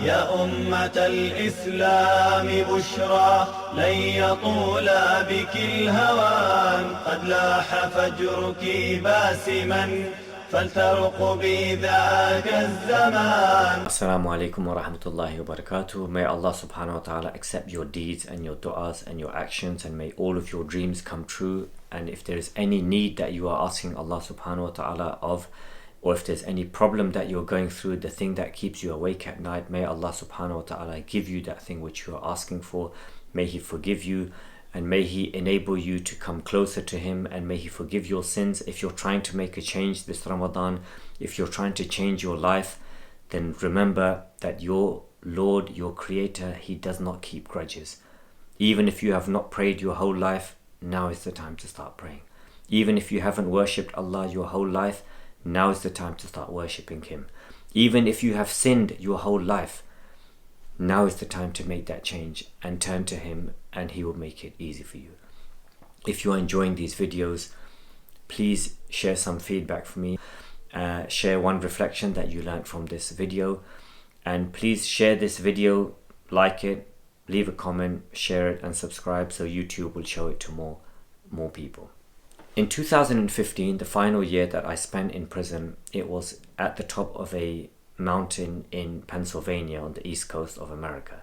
يا أمة الإسلام بشرى لن يطول بك الهوان قد لاح فجرك باسما فلترقبي ذاك الزمان. Assalamu alaikum wa rahmatullahi wa barakatuh. May Allah subhanahu wa ta'ala accept your deeds and your du'as and your actions, and may all of your dreams come true. And if there is any need that you are asking Allah subhanahu wa ta'ala of, or if there's any problem that you're going through, the thing that keeps you awake at night, may Allah subhanahu wa ta'ala give you that thing which you are asking for. May He forgive you, and may He enable you to come closer to Him, and may He forgive your sins. If you're trying to make a change this Ramadan, if you're trying to change your life, then remember that your Lord, your Creator, He does not keep grudges. Even if you have not prayed your whole life, now is the time to start praying. Even if you haven't worshipped Allah your whole life, now is the time to start worshipping Him. Even if you have sinned your whole life, now is the time to make that change and turn to Him, and He will make it easy for you. If you are enjoying these videos, please share some feedback for me. Share one reflection that you learned from this video, and please share this video, like it, leave a comment, share it and subscribe so YouTube will show it to more people. In 2015, the final year that I spent in prison, it was at the top of a mountain in Pennsylvania on the east coast of America.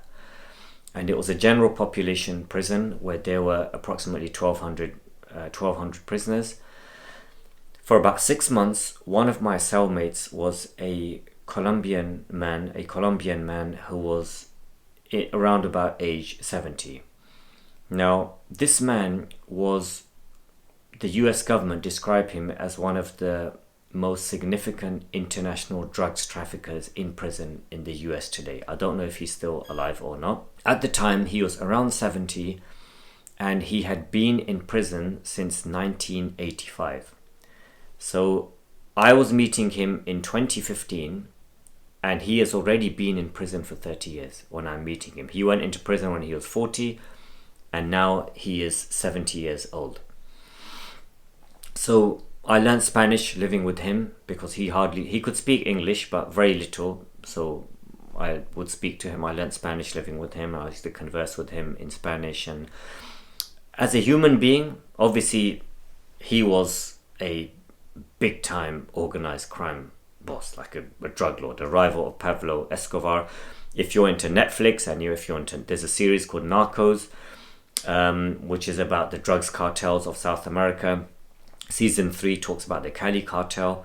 And it was a general population prison where there were approximately 1,200 prisoners. For about 6 months, one of my cellmates was a Colombian man who was around about age 70. Now, this man was, the US government described him as one of the most significant international drugs traffickers in prison in the US today. I don't know if he's still alive or not. At the time, he was around 70, and he had been in prison since 1985. So I was meeting him in 2015, and he has already been in prison for 30 years when I'm meeting him. He went into prison when he was 40, and now he is 70 years old. So I learned Spanish living with him because he could speak English but very little, so I would speak to him. I learned Spanish living with him. I used to converse with him in Spanish, and as a human being, obviously he was a big time organized crime boss, like a drug lord, a rival of Pablo Escobar. If you're into Netflix, and there's a series called Narcos, which is about the drugs cartels of South America. Season 3 talks about the Cali Cartel.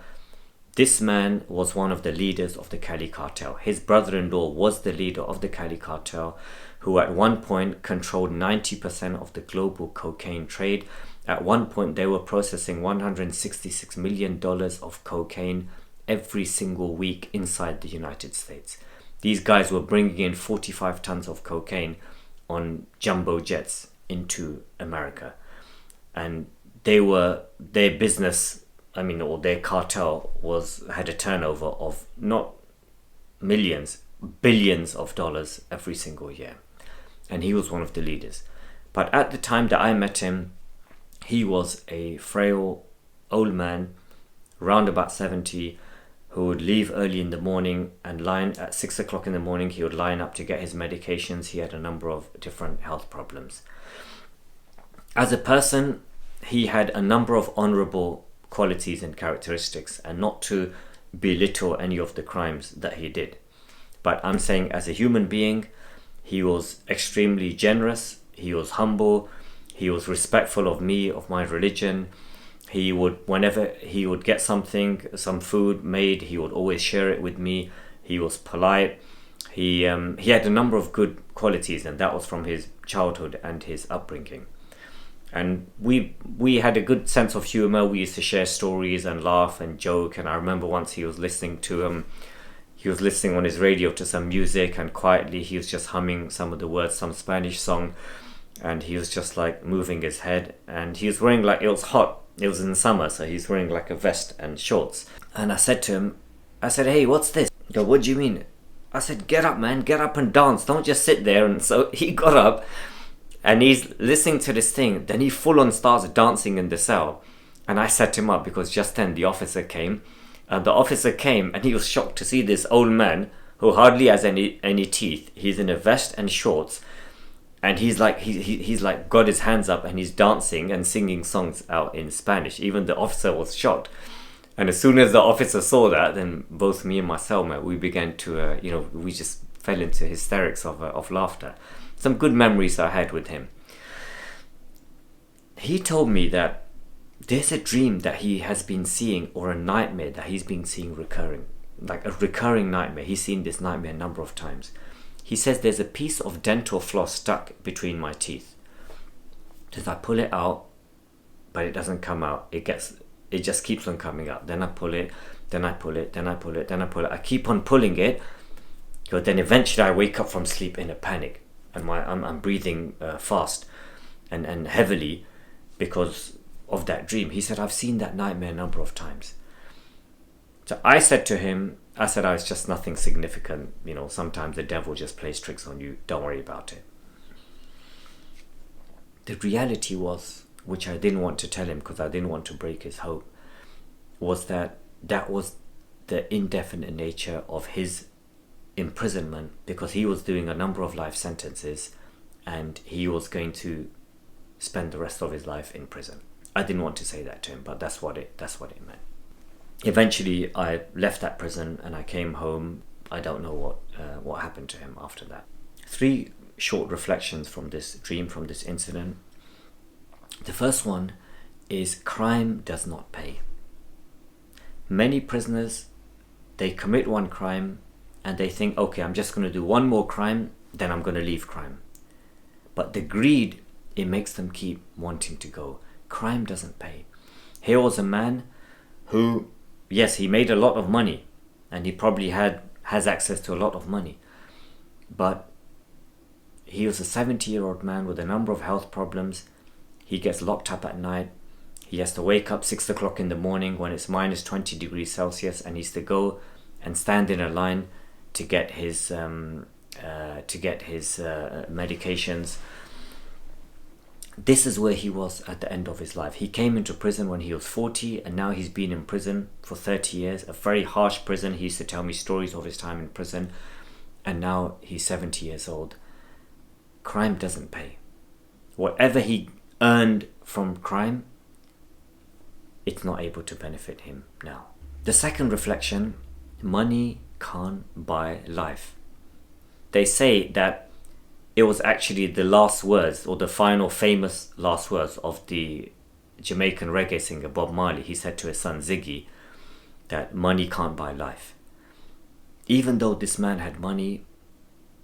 This man was one of the leaders of the Cali Cartel. His brother-in-law was the leader of the Cali Cartel, who at one point controlled 90% of the global cocaine trade. At one point, they were processing $166 million of cocaine every single week inside the United States. These guys were bringing in 45 tons of cocaine on jumbo jets into America. And their business, or their cartel had a turnover of not millions, billions of dollars every single year. And he was one of the leaders. But at the time that I met him, he was a frail old man, round about 70, who would leave early in the morning and line at 6 o'clock in the morning. He would line up to get his medications. He had a number of different health problems. As a person, he had a number of honorable qualities and characteristics, and not to belittle any of the crimes that he did. But I'm saying as a human being, he was extremely generous, he was humble, he was respectful of me, of my religion. He would, whenever he would get some food made, he would always share it with me. He was polite. He had a number of good qualities, and that was from his childhood and his upbringing. And we had a good sense of humor. We used to share stories and laugh and joke. And I remember once he was listening on his radio to some music, and quietly he was just humming some of the words, some Spanish song, and he was just like moving his head. And he was wearing, like, it was hot, it was in summer, so he's wearing like a vest and shorts. And I said to him, hey, what's this? He goes, what do you mean? I said, get up, man, get up and dance, don't just sit there. And so he got up and he's listening to this thing. Then he full on starts dancing in the cell. And I set him up because just then the officer came. And the officer came and he was shocked to see this old man who hardly has any teeth. He's in a vest and shorts, and he's like got his hands up and he's dancing and singing songs out in Spanish. Even the officer was shocked. And as soon as the officer saw that, then both me and my cellmate, we began to, we just fell into hysterics of laughter. Some good memories I had with him. He told me that there's a dream that he has been seeing, or a nightmare that he's been seeing recurring. Like a recurring nightmare. He's seen this nightmare a number of times. He says there's a piece of dental floss stuck between my teeth. Says I pull it out, but it doesn't come out. It just keeps on coming out. Then I pull it, then I pull it, then I pull it, then I pull it. I keep on pulling it, but then eventually I wake up from sleep in a panic, and I'm breathing fast and heavily because of that dream. He said, I've seen that nightmare a number of times. So I said to him, it's just nothing significant. Sometimes the devil just plays tricks on you. Don't worry about it. The reality was, which I didn't want to tell him because I didn't want to break his hope, was that was the indefinite nature of his imprisonment, because he was doing a number of life sentences and he was going to spend the rest of his life in prison. I didn't want to say that to him, but that's what it meant. Eventually I left that prison and I came home. I don't know what happened to him after that. 3 short reflections from this dream, from this incident. The first one is crime does not pay. Many prisoners, they commit one crime and they think, okay, I'm just going to do one more crime, then I'm going to leave crime. But the greed, it makes them keep wanting to go. Crime doesn't pay. Here was a man who, yes, he made a lot of money and he probably has access to a lot of money, but he was a 70-year-old man with a number of health problems. He gets locked up at night. He has to wake up 6 o'clock in the morning when it's minus 20 degrees Celsius, and he's to go and stand in a line to get his medications. This is where he was at the end of his life. He came into prison when he was 40, and now he's been in prison for 30 years, a very harsh prison. He used to tell me stories of his time in prison, and now he's 70 years old. Crime doesn't pay. Whatever he earned from crime, it's not able to benefit him now. The second reflection, money can't buy life. They say that it was actually the last words, or the final famous last words of the Jamaican reggae singer Bob Marley. He said to his son Ziggy that money can't buy life. Even though this man had money,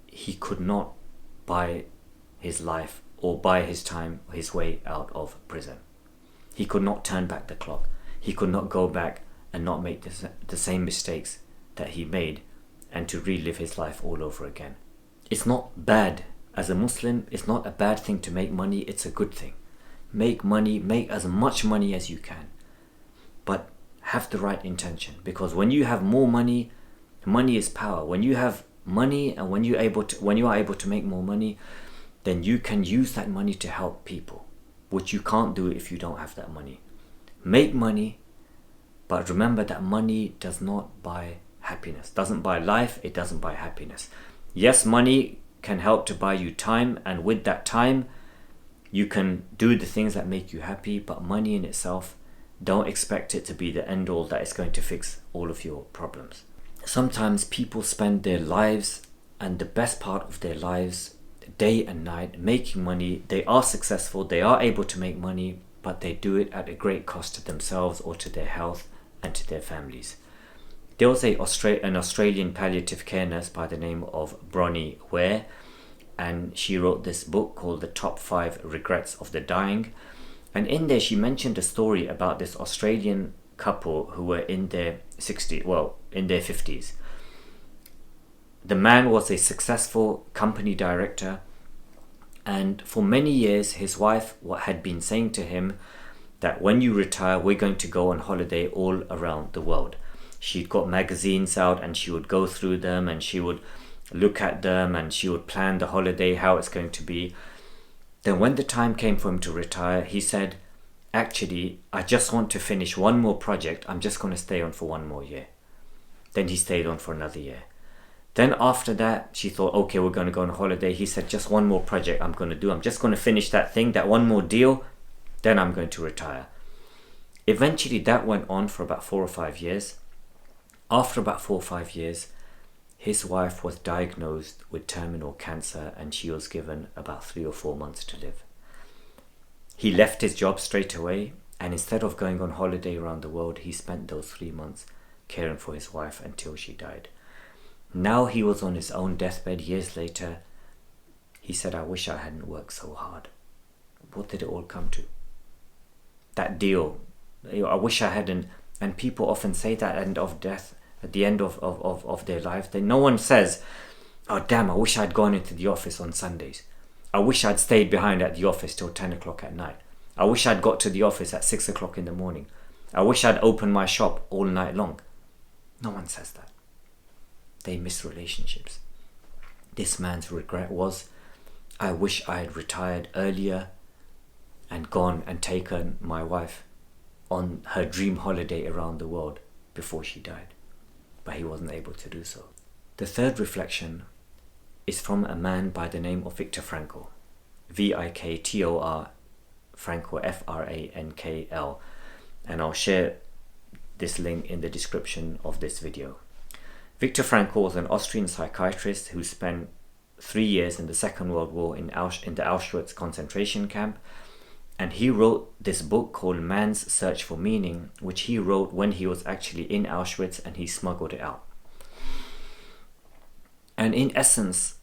he could not buy his life or buy his time, his way out of prison. He could not turn back the clock. He could not go back and not make the same mistakes that he made and to relive his life all over again. It's not bad. As a Muslim, it's not a bad thing to make money. It's a good thing. Make money, make as much money as you can. But have the right intention, because when you have more money, money is power. When you have money and when you are able to make more money, then you can use that money to help people, which you can't do if you don't have that money. Make money, but remember that money does not buy happiness. Doesn't buy life, it doesn't buy happiness. Yes, money can help to buy you time, and with that time, you can do the things that make you happy, but money in itself, don't expect it to be the end all that is going to fix all of your problems. Sometimes people spend their lives, and the best part of their lives, day and night, making money. They are successful, they are able to make money, but they do it at a great cost to themselves or to their health and to their families. There was an Australian palliative care nurse by the name of Bronnie Ware, and she wrote this book called The Top 5 Regrets of the Dying. And in there she mentioned a story about this Australian couple who were in their 50s. The man was a successful company director, and for many years his wife had been saying to him that when you retire, we're going to go on holiday all around the world. She'd got magazines out and she would go through them and she would look at them and she would plan the holiday, how it's going to be. Then when the time came for him to retire, he said, actually, I just want to finish one more project. I'm just going to stay on for one more year. Then he stayed on for another year. Then after that, she thought, okay, we're going to go on a holiday. He said, just one more project I'm going to do. I'm just going to finish that thing, that one more deal, then I'm going to retire. Eventually, that went on for about 4 or 5 years. After about 4 or 5 years, his wife was diagnosed with terminal cancer and she was given about 3 or 4 months to live. He left his job straight away, and instead of going on holiday around the world, he spent those 3 months caring for his wife until she died. Now he was on his own deathbed years later. He said, I wish I hadn't worked so hard. What did it all come to? That deal. I wish I hadn't. And people often say that at the end of death, at the end of their life. No one says, oh damn, I wish I'd gone into the office on Sundays. I wish I'd stayed behind at the office till 10 o'clock at night. I wish I'd got to the office at 6 o'clock in the morning. I wish I'd opened my shop all night long. No one says that. They miss relationships. This man's regret was, I wish I had retired earlier and gone and taken my wife on her dream holiday around the world before she died. But he wasn't able to do so. The third reflection is from a man by the name of Viktor Frankl. Viktor Frankl, Frankl. And I'll share this link in the description of this video. Viktor Frankl was an Austrian psychiatrist who spent 3 years in the Second World War in the Auschwitz concentration camp, and he wrote this book called Man's Search for Meaning, which he wrote when he was actually in Auschwitz and he smuggled it out. And in essence,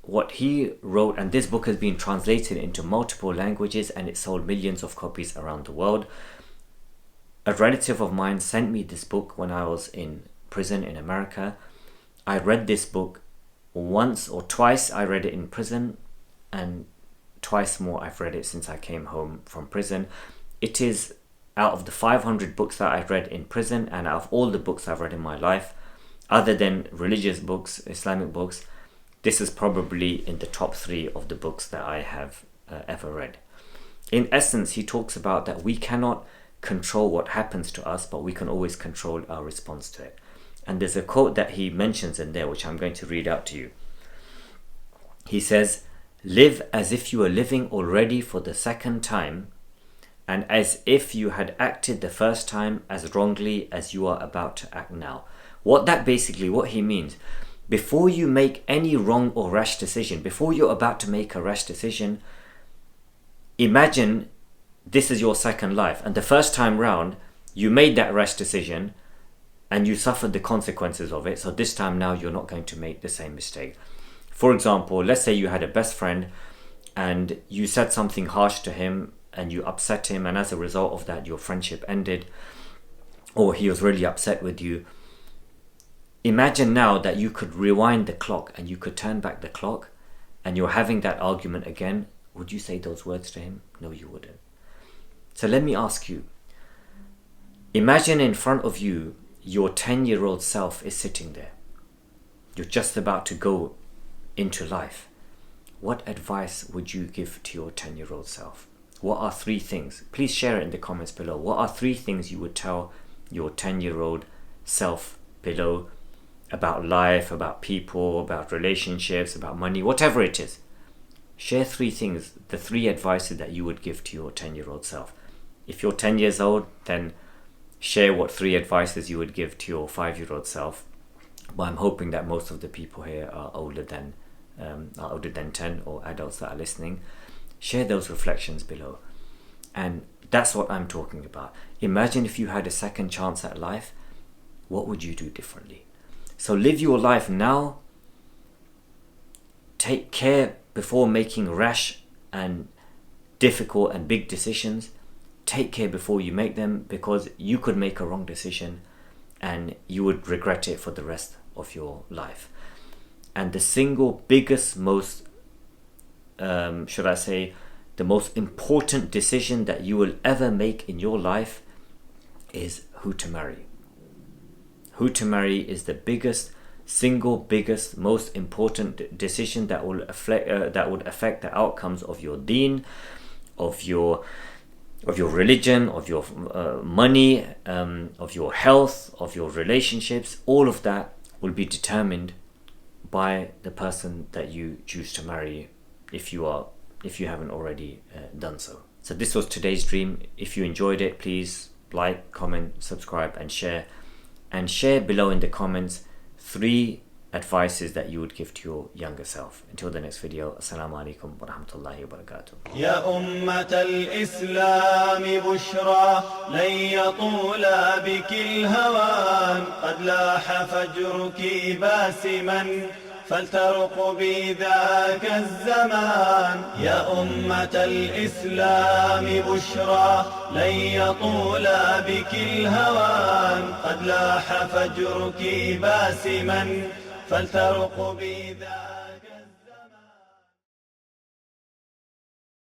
what he wrote, and this book has been translated into multiple languages and it sold millions of copies around the world. A relative of mine sent me this book when I was in prison in America. I read this book once or twice. I read it in prison, and twice more I've read it since I came home from prison. It is out of the 500 books that I've read in prison, and out of all the books I've read in my life, other than religious books, Islamic books, this is probably in the top 3 of the books that I have ever read. In essence, he talks about that we cannot control what happens to us, but we can always control our response to it. And there's a quote that he mentions in there, which I'm going to read out to you. He says, live as if you were living already for the second time, and as if you had acted the first time as wrongly as you are about to act now. What he means, before you make any wrong or rash decision, before you're about to make a rash decision, imagine this is your second life, and the first time round you made that rash decision and you suffered the consequences of it. So this time now you're not going to make the same mistake. For example, let's say you had a best friend and you said something harsh to him and you upset him, and as a result of that your friendship ended, or he was really upset with you. Imagine now that you could rewind the clock and you could turn back the clock and you're having that argument again. Would you say those words to him? No, you wouldn't. So let me ask you, imagine in front of you, your 10-year-old self is sitting there. You're just about to go into life. What advice would you give to your 10-year-old self? What are 3 things? Please share it in the comments below. What are 3 things you would tell your 10-year-old self below about life, about people, about relationships, about money, whatever it is? Share 3 things, the 3 advices that you would give to your 10-year-old self. If you're 10 years old, then share what 3 advices you would give to your 5-year-old self. But I'm hoping that most of the people here are older than 10, or adults that are listening. Share those reflections below. And that's what I'm talking about. Imagine if you had a second chance at life, what would you do differently? So live your life now. Take care before making rash and difficult and big decisions. Take care before you make them, because you could make a wrong decision and you would regret it for the rest of your life. And the single biggest, most, the most important decision that you will ever make in your life is who to marry. Who to marry is the biggest, most important decision that would affect the outcomes of your deen, of your religion, of your money, of your health, of your relationships. All of that will be determined by the person that you choose to marry, if you haven't already done so. So this was today's dream. If you enjoyed it, please like, comment, subscribe and share. And share below in the comments 3 advices that you would give to your younger self. Until the next video, Assalamu alaikum wa rahmatullahi wa barakatuh. يا أمة الإسلام بشرى لن يطول بك الهوان قد لاح فجرك باسما فلترقبي ذاك الزمان. يا أمة الإسلام بشرى لن يطول بك الهوان قد لاح فجرك باسما فلترقبي ذاك